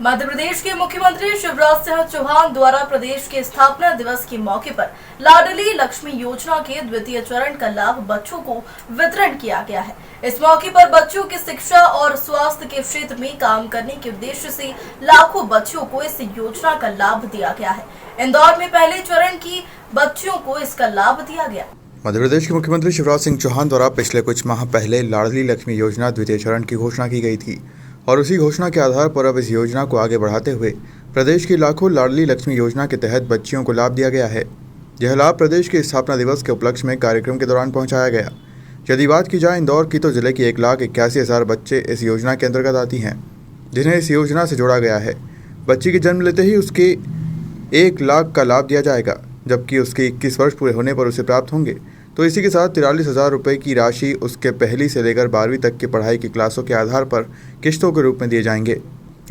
मध्य प्रदेश के मुख्यमंत्री शिवराज सिंह चौहान द्वारा प्रदेश के स्थापना दिवस के मौके पर लाडली लक्ष्मी योजना के द्वितीय चरण का लाभ बच्चों को वितरण किया गया है। इस मौके पर बच्चों की शिक्षा और स्वास्थ्य के क्षेत्र में काम करने के उद्देश्य से लाखों बच्चों को इस योजना का लाभ दिया गया है। इंदौर में पहले चरण की बच्चों को इसका लाभ दिया गया। मध्य प्रदेश के मुख्यमंत्री शिवराज सिंह चौहान द्वारा पिछले कुछ माह पहले लाडली लक्ष्मी योजना द्वितीय चरण की घोषणा की गई थी और उसी घोषणा के आधार पर अब इस योजना को आगे बढ़ाते हुए प्रदेश की लाखों लाडली लक्ष्मी योजना के तहत बच्चियों को लाभ दिया गया है। यह लाभ प्रदेश के स्थापना दिवस के उपलक्ष्य में कार्यक्रम के दौरान पहुंचाया गया। यदि बात की जाए इंदौर की, तो जिले की 1,81,000 बच्चे इस योजना के अंतर्गत आती हैं, जिन्हें इस योजना से जोड़ा गया है। बच्ची के जन्म लेते ही उसके 1 लाख का लाभ दिया जाएगा, जबकि उसके 21 वर्ष पूरे होने पर उसे प्राप्त होंगे। तो इसी के साथ 43,000 रुपये की राशि उसके पहली से लेकर 12वीं तक की पढ़ाई की क्लासों के आधार पर किस्तों के रूप में दिए जाएंगे।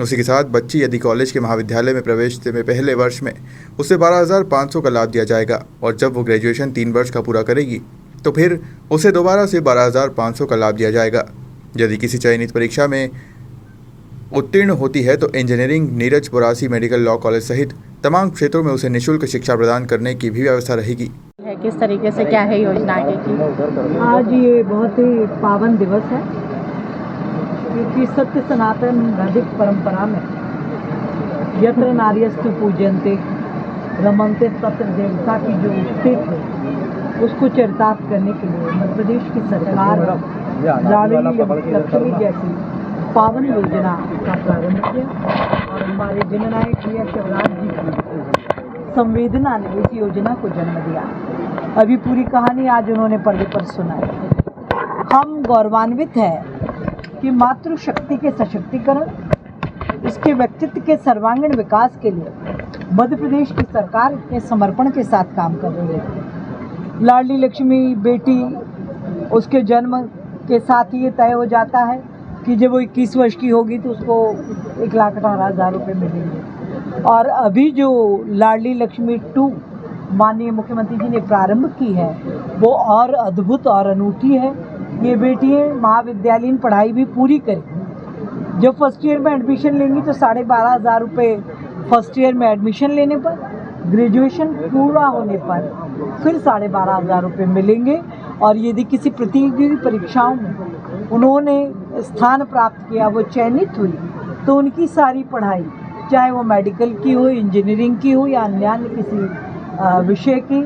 उसी के साथ बच्ची यदि कॉलेज के महाविद्यालय में प्रवेश में पहले वर्ष में उसे 12,500 का लाभ दिया जाएगा और जब वो ग्रेजुएशन 3 वर्ष का पूरा करेगी तो फिर उसे दोबारा से 12,500 का लाभ दिया जाएगा। यदि किसी चयनित परीक्षा में उत्तीर्ण होती है तो engineering, Neeraj Borasi medical law college सहित तमाम क्षेत्रों में उसे निःशुल्क शिक्षा प्रदान करने की भी व्यवस्था रहेगी। किस तरीके से क्या है योजना आगे की? आज ये बहुत ही पावन दिवस है, क्योंकि सत्य सनातन वैदिक परंपरा में यत्र नार्यस्तु पूज्यन्ते रमन्ते तत्र देवता की जो उक्ति थी, उसको चरितार्थ करने के लिए मध्य प्रदेश की सरकार लाडली लक्ष्मी जैसी पावन योजना का प्रारंभ किया और हमारे जननायक भैया शिवराज जी की संवेदना ने इस योजना को जन्म दिया। अभी पूरी कहानी आज उन्होंने पर्दे पर सुनाई। हम गौरवान्वित हैं कि मातृशक्ति के सशक्तिकरण, उसके व्यक्तित्व के सर्वांगीण विकास के लिए मध्य प्रदेश की सरकार इतने समर्पण के साथ काम कर रही है। लाडली लक्ष्मी बेटी, उसके जन्म के साथ ये तय हो जाता है कि जब वो 21 वर्ष की होगी तो उसको 1,18,000 रुपये मिलेंगे। और अभी जो लाडली लक्ष्मी 2 माननीय मुख्यमंत्री जी ने प्रारंभ की है, वो और अद्भुत और अनूठी है। ये बेटियाँ महाविद्यालयीन पढ़ाई भी पूरी करें। जब फर्स्ट ईयर में एडमिशन लेंगी तो 12,500 रुपये फर्स्ट ईयर में एडमिशन लेने पर, ग्रेजुएशन पूरा होने पर फिर 12,500 रुपये मिलेंगे। और यदि किसी प्रतियोगी परीक्षाओं में उन्होंने स्थान प्राप्त किया, वो चयनित हुई, तो उनकी सारी पढ़ाई, चाहे वो मेडिकल की हो, इंजीनियरिंग की हो या अन्य किसी विषय की,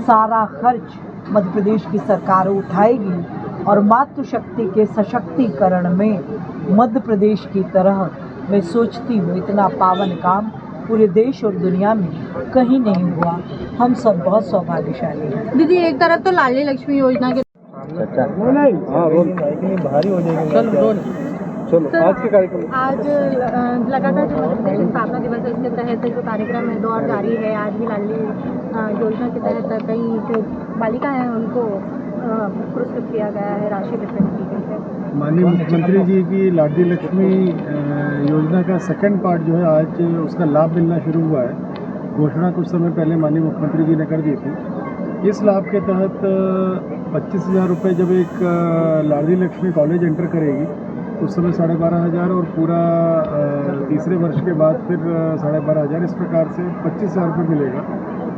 सारा खर्च मध्य प्रदेश की सरकार उठाएगी। और मातृशक्ति के सशक्तिकरण में मध्य प्रदेश की तरह मैं सोचती हूँ इतना पावन काम पूरे देश और दुनिया में कहीं नहीं हुआ। हम सब बहुत सौभाग्यशाली हैं। दीदी, एक तरफ तो लाडली लक्ष्मी योजना के भारी हो जाएगी। चलो आज के कार्यक्रम, आज लगातार जो मध्य प्रदेश स्थापना दिवस है, इसके तहत जो कार्यक्रम है दौर जारी है। आज भी लाडली योजना के तहत कई जो बालिकाएं हैं उनको पुरस्कृत किया गया है, राशि वितरण की गई है। माननीय मुख्यमंत्री जी की लाडली लक्ष्मी योजना का सेकंड पार्ट जो है आज उसका लाभ मिलना शुरू हुआ है। घोषणा कुछ समय पहले माननीय मुख्यमंत्री जी ने कर दी थी। इस लाभ के तहत 25,000 रुपये जब एक लाडली लक्ष्मी कॉलेज एंटर करेगी उस समय 12,500 और पूरा तीसरे वर्ष के बाद फिर 12,500, इस प्रकार से 25,000 रुपये मिलेगा।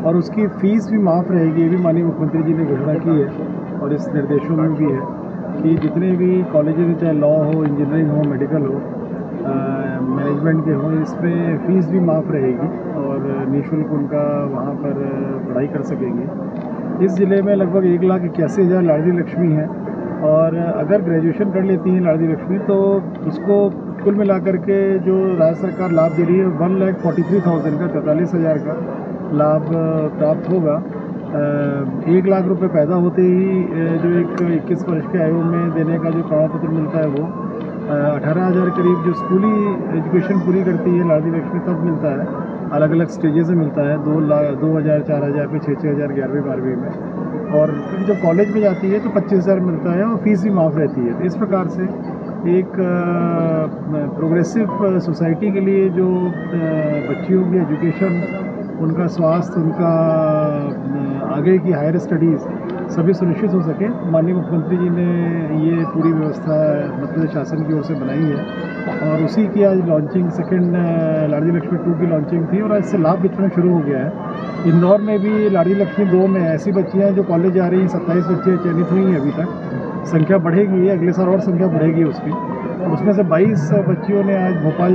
और उसकी फ़ीस भी माफ़ रहेगी। ये भी माननीय मुख्यमंत्री जी ने घोषणा की है और इस निर्देशों में भी है कि जितने भी कॉलेजेस, चाहे लॉ हो, इंजीनियरिंग हो, मेडिकल हो, मैनेजमेंट के हों, इसमें फ़ीस भी माफ़ रहेगी और निःशुल्क उनका वहाँ पर पढ़ाई कर सकेंगे। इस ज़िले में लगभग 1,81,000 लाडली लक्ष्मी हैं और अगर ग्रेजुएशन कर लेती हैं लाडली लक्ष्मी तो उसको कुल मिलाकर के जो राज्य सरकार लाभ दे रही है 1,43,000 का, 43,000 का लाभ प्राप्त होगा। 1 लाख रुपए पैदा होते ही जो एक 21 वर्ष के आयु में देने का जो प्रमाण पत्र मिलता है वो 18,000 करीब जो स्कूली एजुकेशन पूरी करती है लाडली लक्ष्मी तब मिलता है। अलग अलग स्टेजेस में मिलता है, 2,000, 4,000 पे 6,000 11वीं 12वीं में। और फिर जब कॉलेज में जाती है तो 25,000 मिलता है और फीस भी माफ़ रहती है। तो इस प्रकार से एक प्रोग्रेसिव सोसाइटी के लिए जो बच्चियों की एजुकेशन, उनका स्वास्थ्य, उनका आगे की हायर स्टडीज़ सभी सुनिश्चित हो सके, माननीय मुख्यमंत्री जी ने ये पूरी व्यवस्था मध्य प्रदेश शासन की ओर से बनाई है। और उसी की आज लॉन्चिंग सेकंड लाडली लक्ष्मी 2 की लॉन्चिंग थी और आज से लाभ वितरण शुरू हो गया है। इंदौर में भी लाडली लक्ष्मी 2 में ऐसी बच्चियां जो कॉलेज जा रही हैं, 27 बच्चियाँ चयनित हुई हैं अभी तक। संख्या बढ़ेगी, अगले साल और संख्या बढ़ेगी उसकी। और उसमें से 22 बच्चियों ने आज भोपाल